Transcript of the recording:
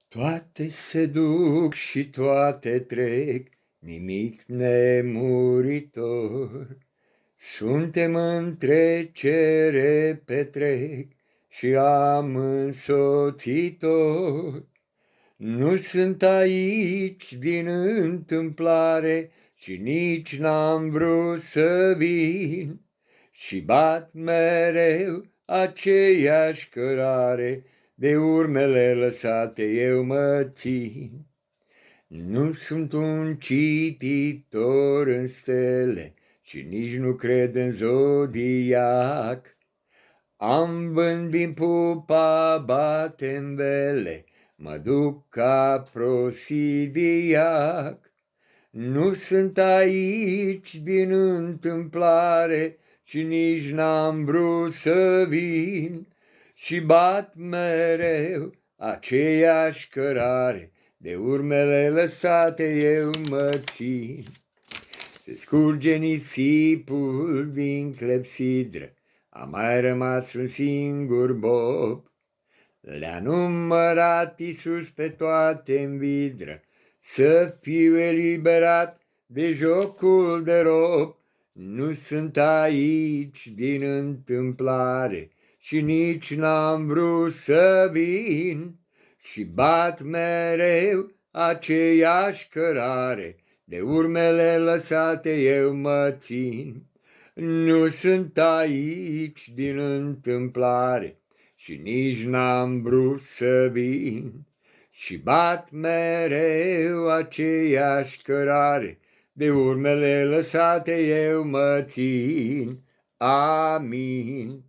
Toate se duc și toate trec, nimic nemuritor. Suntem în trecere petrec și am însoțitor. Nu sunt aici din întâmplare și nici n-am vrut să vin. Și bat mereu aceeași cărare, de urmele lăsate eu mă țin. Nu sunt un cititor în stele și nici nu cred în zodiac. Am vânt din pupa, bate-n vele, mă duc ca prosidiac. Nu sunt aici din întâmplare și nici n-am vrut să vin. Și bat mereu aceeași cărare, de urmele lăsate eu mă țin. Se scurge nisipul din clepsidră, a mai rămas un singur bob. Le-a numărat Iisus pe toate în vidră, să fiu eliberat de jocul de rob. Nu sunt aici din întâmplare și nici n-am vrut să vin. Și bat mereu aceeași cărare, de urmele lăsate eu mă țin. Nu sunt aici din întâmplare și nici n-am vrut să vin. Și bat mereu aceeași cărare, de urmele lăsate eu mă țin. Amin.